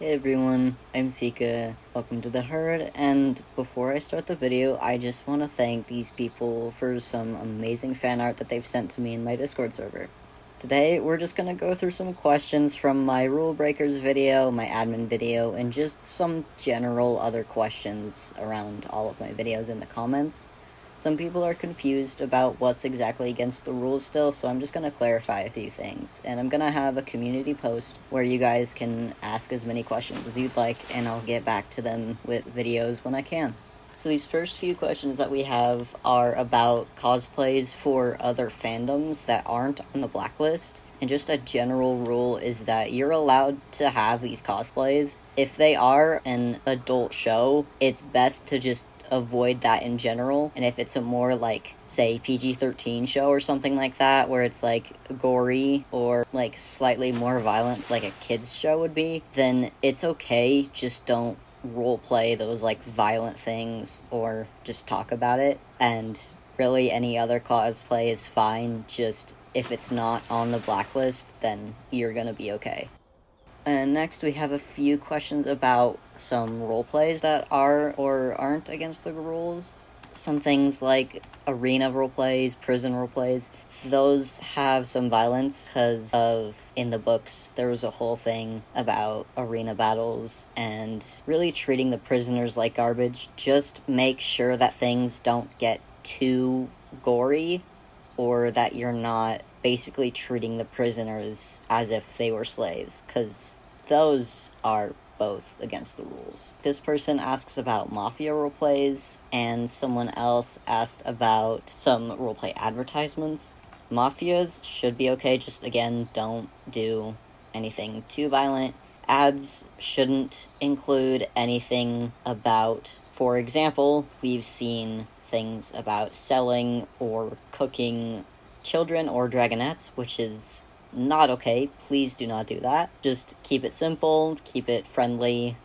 Hey everyone, I'm Sika. Welcome to the Herd, and before I start the video, I just want to thank these people for some amazing fan art that they've sent to me in my Discord server. Today, we're just gonna go through some questions from my Rule Breakers video, my admin video, and just some general other questions around all of my videos in the comments. Some people are confused about what's exactly against the rules still, so I'm just going to clarify a few things. And I'm going to have a community post where you guys can ask as many questions as you'd like, and I'll get back to them with videos when I can. So these first few questions that we have are about cosplays for other fandoms that aren't on the blacklist. And just a general rule is that you're allowed to have these cosplays. If they are an adult show, it's best to just avoid that in general. And if it's a more like, say, PG-13 show or something like that, where it's like gory or like slightly more violent, like a kids show would be, then it's okay. Just don't role play those like violent things or just talk about it. And really any other cosplay is fine. Just if it's not on the blacklist, then you're gonna be okay. And next we have a few questions about some roleplays that are or aren't against the rules. Some things like arena roleplays, prison roleplays, those have some violence because of, in the books, there was a whole thing about arena battles and really treating the prisoners like garbage. Just make sure that things don't get too gory, or that you're not basically treating the prisoners as if they were slaves, because those are both against the rules. This person asks about mafia roleplays, and someone else asked about some roleplay advertisements. Mafias should be okay, just again, don't do anything too violent. Ads shouldn't include anything about, for example, we've seen things about selling or cooking children or dragonettes, which is not okay. Please do not do that. Just keep it simple, keep it friendly.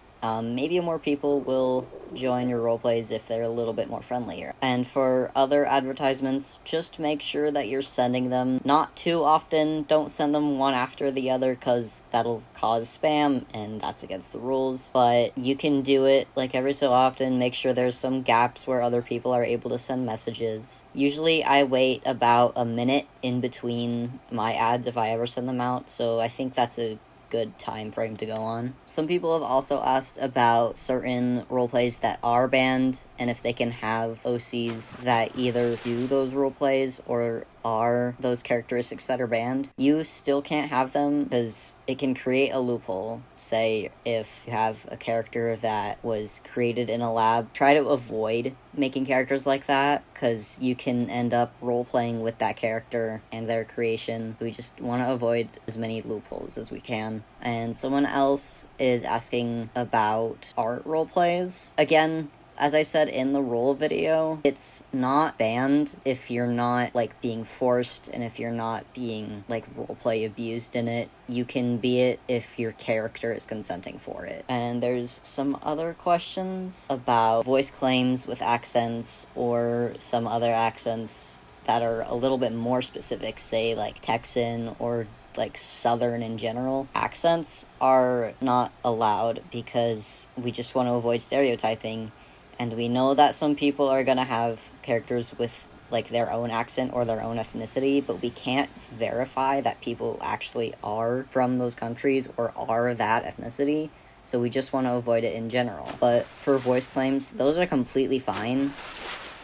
Maybe more people will join your roleplays if they're a little bit more friendlier. And for other advertisements, just make sure that you're sending them not too often. Don't send them one after the other, because that'll cause spam, and that's against the rules. But you can do it like every so often. Make sure there's some gaps where other people are able to send messages. Usually I wait about a minute in between my ads if I ever send them out, so I think that's a good time frame to go on. Some people have also asked about certain roleplays that are banned, and if they can have OCs that either do those roleplays or are those characteristics that are banned. You still can't have them because it can create a loophole. Say if you have a character that was created in a lab, try to avoid making characters like that, because you can end up role-playing with that character and their creation. We just want to avoid as many loopholes as we can. And someone else is asking about art roleplays. Again, as I said in the role video, it's not banned if you're not, like, being forced, and if you're not being, like, roleplay abused in it. You can be it if your character is consenting for it. And there's some other questions about voice claims with accents, or some other accents that are a little bit more specific, say, like, Texan or like Southern in general. Accents are not allowed because we just want to avoid stereotyping. And we know that some people are going to have characters with, like, their own accent or their own ethnicity, but we can't verify that people actually are from those countries or are that ethnicity, so we just want to avoid it in general. But for voice claims, those are completely fine.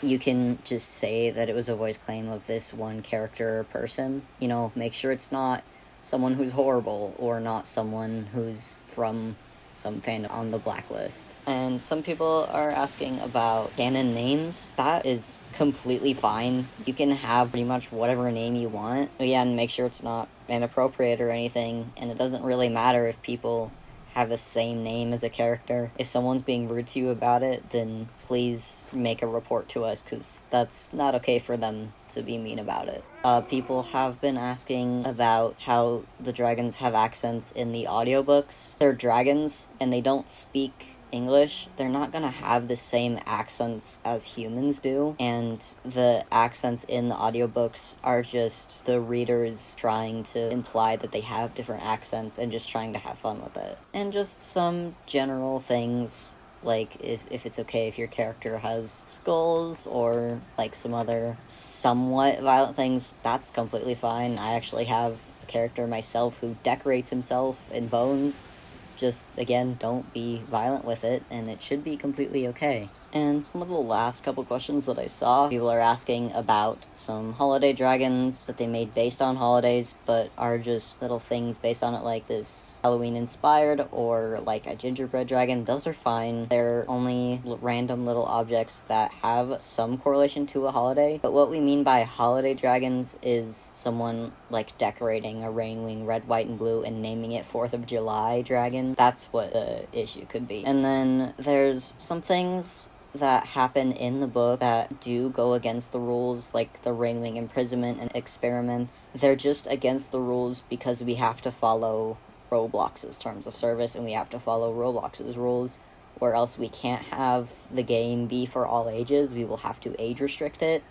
You can just say that it was a voice claim of this one character or person. You know, make sure it's not someone who's horrible or not someone who's from some fan on the blacklist. And some people are asking about Canon Names. That is completely fine. You can have pretty much whatever name you want. Again, make sure it's not inappropriate or anything, and it doesn't really matter if people have the same name as a character. If someone's being rude to you about it, then please make a report to us, because that's not okay for them to be mean about it. People have been asking about how the dragons have accents in the audiobooks. They're dragons, and they don't speak English, they're not gonna have the same accents as humans do, and the accents in the audiobooks are just the readers trying to imply that they have different accents and just trying to have fun with it. And just some general things, like if it's okay if your character has skulls or like some other somewhat violent things, that's completely fine. I actually have a character myself who decorates himself in bones. Just, again, don't be violent with it, and it should be completely okay. And some of the last couple questions that I saw, people are asking about some holiday dragons that they made based on holidays, but are just little things based on it, like this Halloween-inspired, or like a gingerbread dragon. Those are fine. They're only random little objects that have some correlation to a holiday, but what we mean by holiday dragons is someone, like, decorating a rainwing red, white, and blue and naming it 4th of July dragon. That's what the issue could be. And then there's some things that happen in the book that do go against the rules, like the rainwing imprisonment and experiments. They're just against the rules because we have to follow Roblox's terms of service and we have to follow Roblox's rules, or else we can't have the game be for all ages. We will have to age restrict it,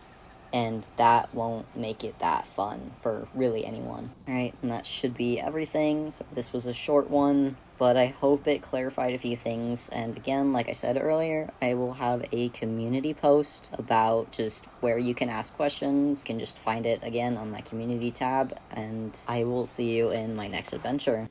and that won't make it that fun for really anyone. Alright, and that should be everything. So this was a short one, but I hope it clarified a few things. And again, like I said earlier, I will have a community post about just where you can ask questions. You can just find it again on my community tab, and I will see you in my next adventure.